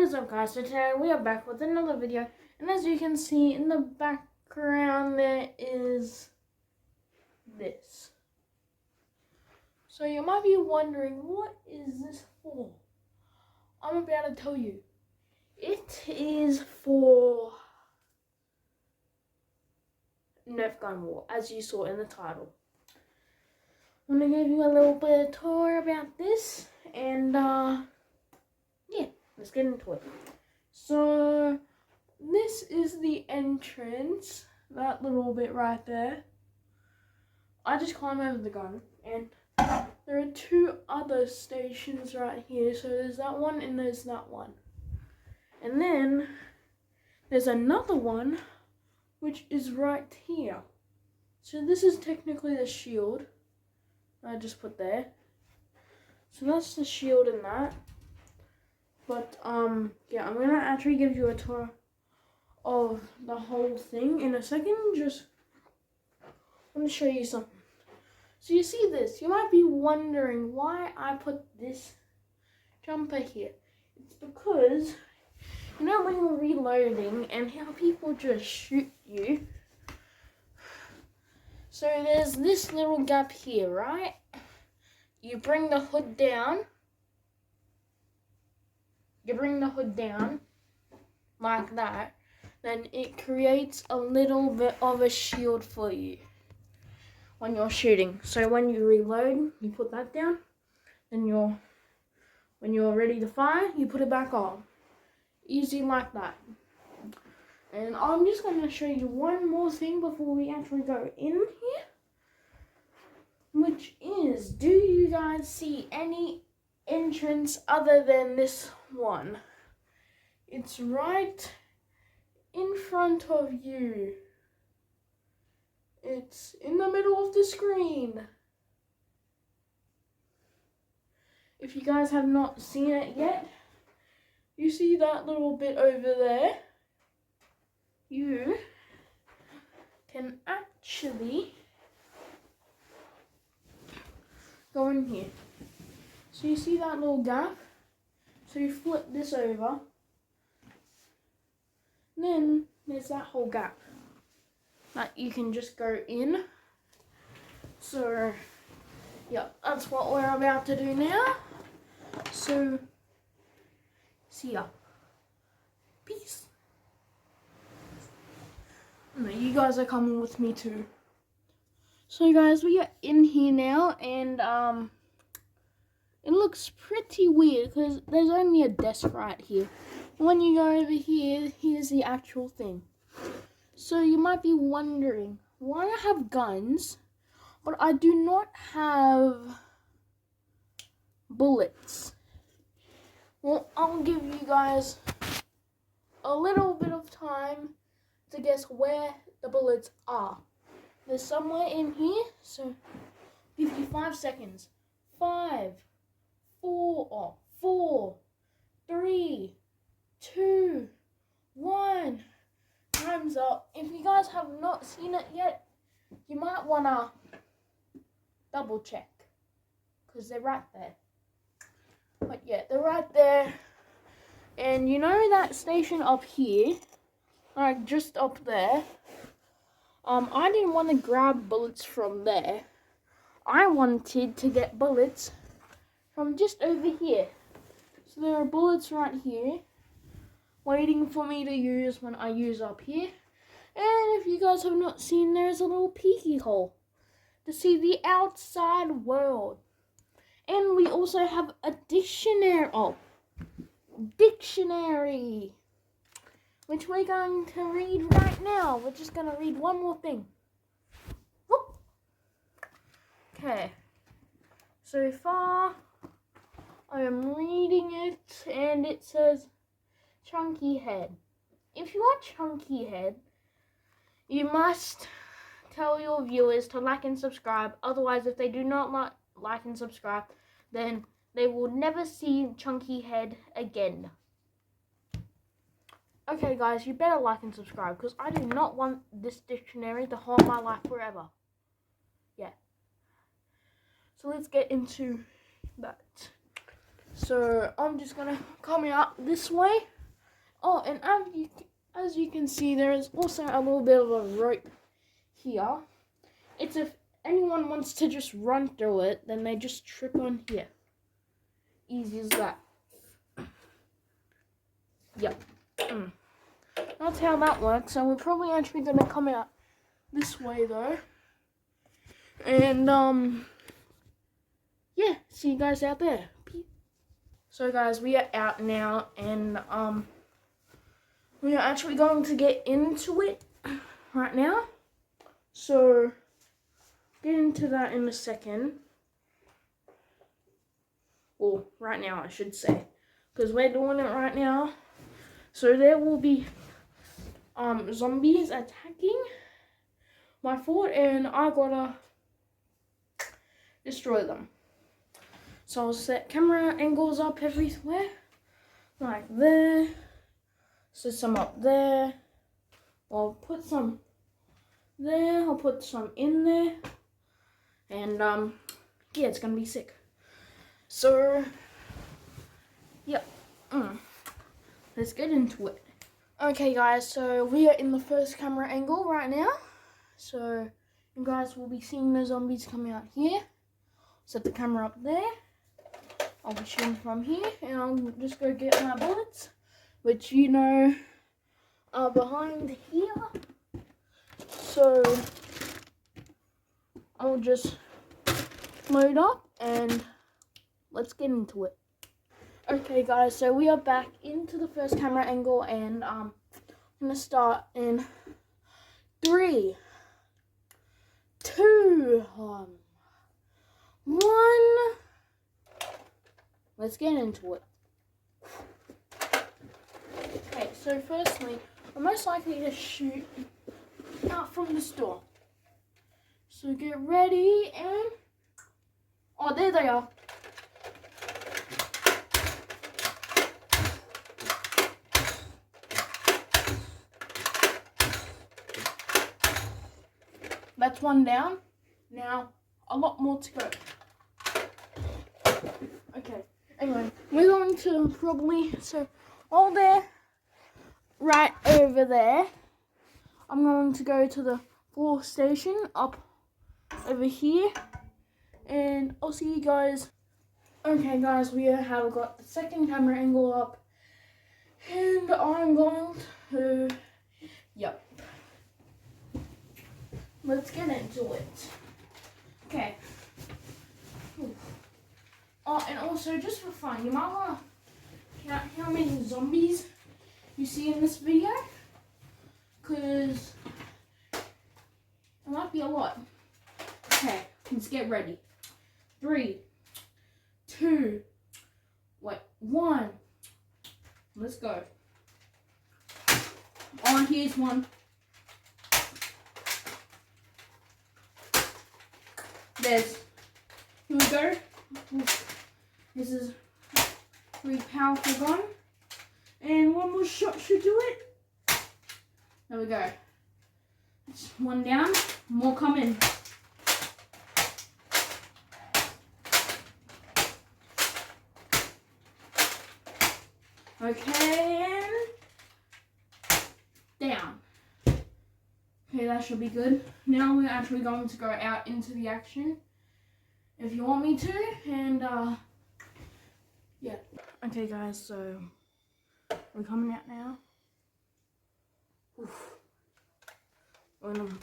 What is up, guys? So today we are back with another video, and as you can see in the background there is this. So you might be wondering, what is this for? I'm about to tell you. It is for Nerf gun war, as you saw in the title. I'm going to give you a little bit of tour about this, and yeah, let's get into it. So this is the entrance, that little bit right there. I just climb over the gun, and there are two other stations right here. So there's that one and there's that one. And then there's another one which is right here. So this is technically the shield I just put there. So that's the shield in that. But yeah, I'm gonna actually give you a tour of the whole thing in a second. Just want to show you something. So you see this, you might be wondering why I put this jumper here. It's because, you know, when you're reloading and how people just shoot you. So there's this little gap here, right? You bring the hood down. You bring the hood down like that, then it creates a little bit of a shield for you when you're shooting. So when you reload, you put that down, then when you're ready to fire, you put it back on. Easy like that. And I'm just going to show you one more thing before we actually go in here, which is, do you guys see any entrance other than this one? It's right in front of you. It's in the middle of the screen. If you guys have not seen it yet, you see that little bit over there? You can actually go in here. So you see that little gap? So you flip this over. Then there's that whole gap that you can just go in. So yeah, that's what we're about to do now. So see ya. Peace. No, you guys are coming with me too. So guys, we are in here now, and it looks pretty weird because there's only a desk right here. When you go over here, here's the actual thing. So you might be wondering, why I have guns, but I do not have bullets. Well, I'll give you guys a little bit of time to guess where the bullets are. They're somewhere in here, so give you 5 seconds. 5, 4, 3, 2, 1. Time's up. If you guys have not seen it yet, you might want to double check, because they're right there. But yeah, they're right there. And you know that station up here, like just up there, I didn't want to grab bullets from there. I wanted to get bullets from just over here. So there are bullets right here, waiting for me to use when I use up here. And if you guys have not seen, there's a little peeky hole to see the outside world. And we also have a dictionary, which we're going to read right now. We're just going to read one more thing. Whoop. Okay, so far I am reading it, and it says chunky head. If you are chunky head, you must tell your viewers to like and subscribe. Otherwise, if they do not like and subscribe, then they will never see chunky head again. Okay guys, you better like and subscribe, because I do not want this dictionary to haunt my life forever. Yeah. So let's get into that. So I'm just gonna come out this way. Oh, and as you can see, there is also a little bit of a rope here. It's if anyone wants to just run through it, then they just trip on here. Easy as that. Yep. That's how that works. So we're probably actually gonna come out this way though. And yeah, see you guys out there. Peace. So guys, we are out now, and we are actually going to get into it right now. So get into that in a second. Well, right now I should say, because we're doing it right now. So there will be zombies attacking my fort, and I gotta destroy them. So I'll set camera angles up everywhere, like there. Set some up there. I'll put some there. I'll put some in there, and yeah, it's gonna be sick. So yep. Let's get into it. Okay guys, so we are in the first camera angle right now. So you guys will be seeing the zombies coming out here. Set the camera up there. I'll be shooting from here, and I'll just go get my bullets, which you know are behind here. So I'll just load up and let's get into it. Okay guys, so we are back into the first camera angle, and I'm gonna start in 3, 2, 1. Let's get into it. Okay, so firstly, I'm most likely to shoot out from the store. So get ready, and oh, there they are. That's one down. Now, a lot more to go. Okay, anyway, we're going to probably, so all there, right over there, I'm going to go to the 4th station up over here, and I'll see you guys. Okay guys, we have got the second camera angle up, and I'm going to, yep. Let's get into it. Okay. Oh, and also, just for fun, you might want to count how many zombies you see in this video, because it might be a lot. Okay, let's get ready. 3, 2, 1. Let's go. Oh, here's one. Here we go. This is a pretty powerful gun. And one more shot should do it. There we go. That's one down. More coming. Okay, and down. Okay, that should be good. Now we're actually going to go out into the action, if you want me to, and yeah. Okay guys, so we're coming out now. Oof. We're gonna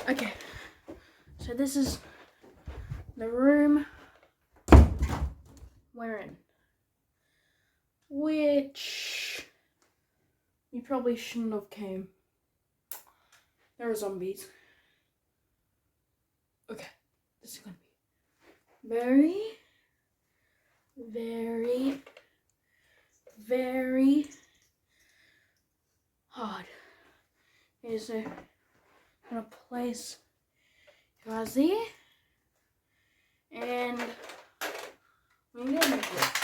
okay, so this is the room we're in, which you probably shouldn't have came. There are zombies. Okay, this is gonna be very, very, very hard. Okay, so I'm gonna place you guys there, and we're gonna get into it.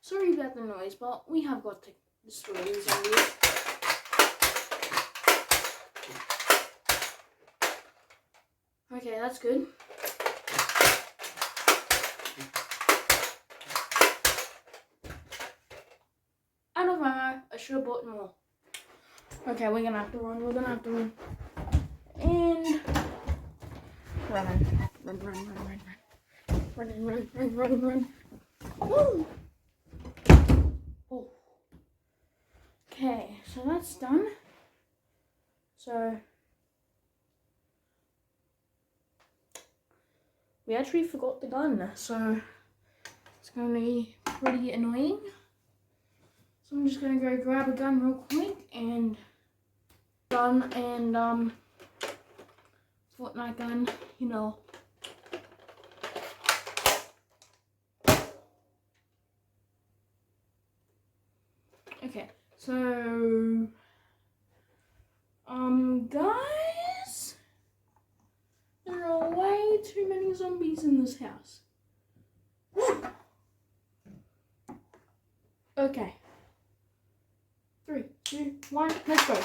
Sorry about about the noise, but we have got to destroy these zombies. Okay, that's good. Out of ammo, I should have bought more. Okay, we're gonna have to run, And run. Woo! Oh. Okay, so that's done. So we actually forgot the gun, so it's gonna be pretty annoying. So I'm just gonna go grab a gun real quick and Fortnite gun, you know. Okay, so guys, there are way too many zombies in this house. Okay. 3, 2, 1, let's go.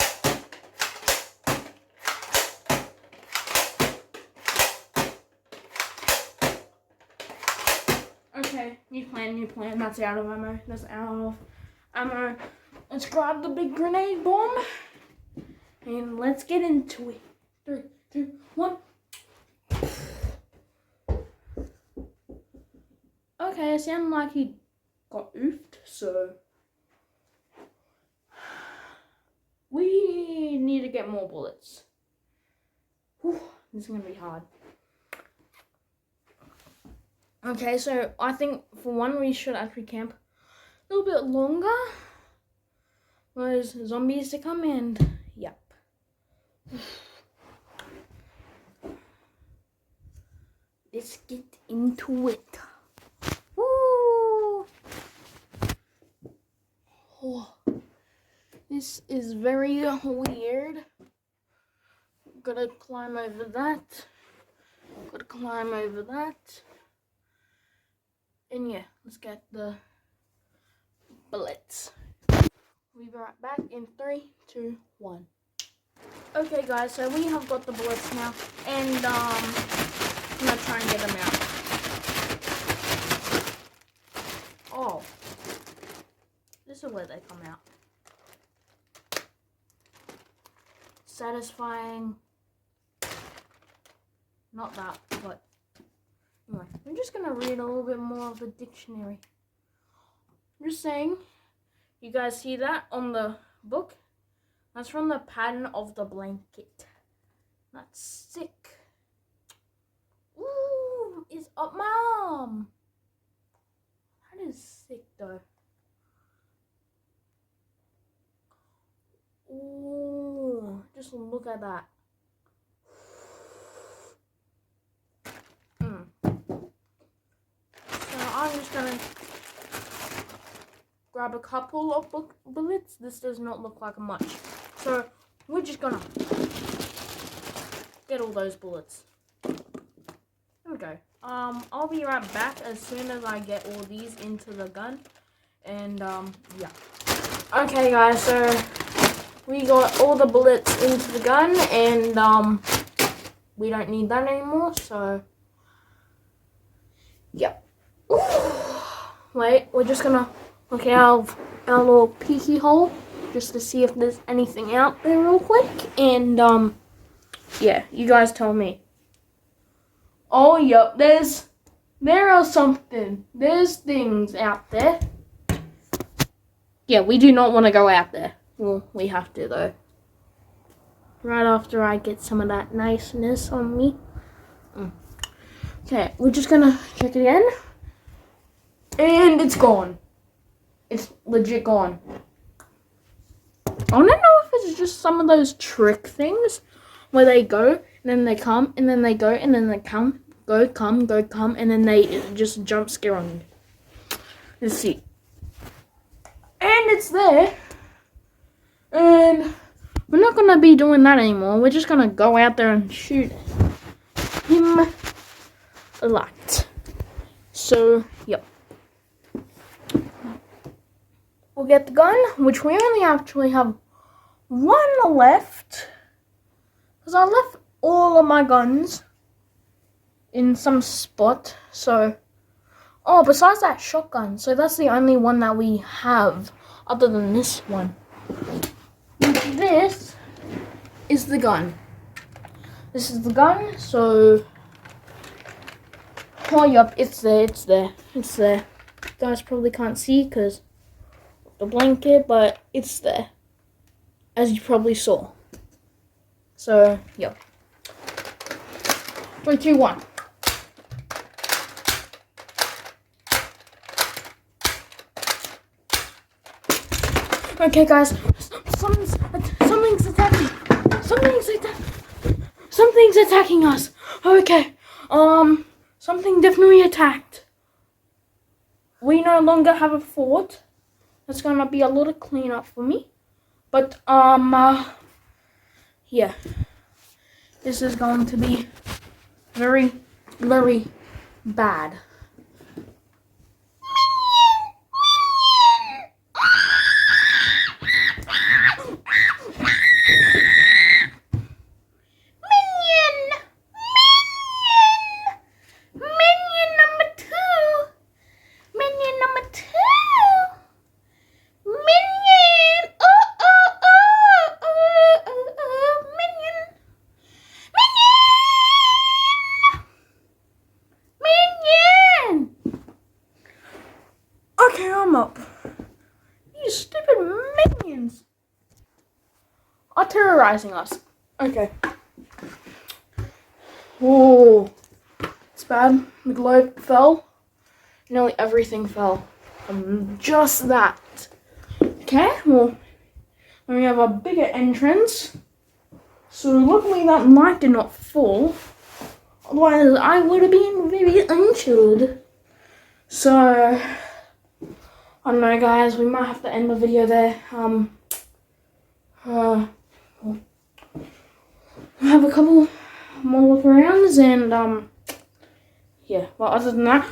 Okay, new plan. That's out of ammo. Let's grab the big grenade bomb. And let's get into it. 3, 2, 1. Okay, it sounded like he got oofed, so we need to get more bullets. Whew, this is gonna be hard. Okay, so I think for one we should actually camp a little bit longer. There's zombies to come and yep. Let's get into it. Woo! Oh, this is very weird. Gotta climb over that. And yeah, let's get the bullets. We'll be right back in 3, 2, 1. Okay guys, so we have got the bullets now, and I'm gonna try and get them out. Oh, this is where they come out. Satisfying. Not that, but anyway, I'm just gonna read a little bit more of the dictionary. I'm just saying, you guys see that on the book? That's from the pattern of the blanket. That's sick. Ooh, it's up my arm. That is sick though. Ooh, just look at that. So I'm just gonna grab a couple of bullets. This does not look like much. So we're just gonna get all those bullets. There we go. I'll be right back as soon as I get all these into the gun. And yeah. Okay guys, so we got all the bullets into the gun, and we don't need that anymore, so yep. Wait, we're just gonna look out our little peeky hole just to see if there's anything out there real quick, and yeah, you guys tell me. Oh yep, there's things out there. Yeah, we do not want to go out there. Well, we have to though. Right after I get some of that niceness on me. Okay, we're just gonna check it again. And it's gone. It's legit gone. I don't know if it's just some of those trick things where they go, and then they come, and then they go, and then they come, and then they just jump scare on you. Let's see. And it's there. And we're not going to be doing that anymore. We're just going to go out there and shoot him a lot. So, yep. get the gun, which we only actually have one left. Because I left all of my guns in some spot. So, oh, besides that shotgun. So that's the only one that we have other than this one. This is the gun. This is the gun. So, oh, yup, it's there. You guys probably can't see because the blanket, but it's there, as you probably saw. So, yep. 3, 2, 1. Okay, guys, something's attacking. Something's attacking us. Okay, something definitely attacked. We no longer have a fort. That's gonna be a lot of cleanup for me. But yeah, this is going to be very, very bad. Okay, I'm up. You stupid minions are terrorizing us. Okay. Oh, it's bad. The globe fell. Nearly everything fell. Just that. Okay, well, we have a bigger entrance. So luckily that mic did not fall. Otherwise, I would have been very injured. So, I don't know, guys. We might have to end the video there. We'll have a couple more look arounds and yeah. Well, other than that.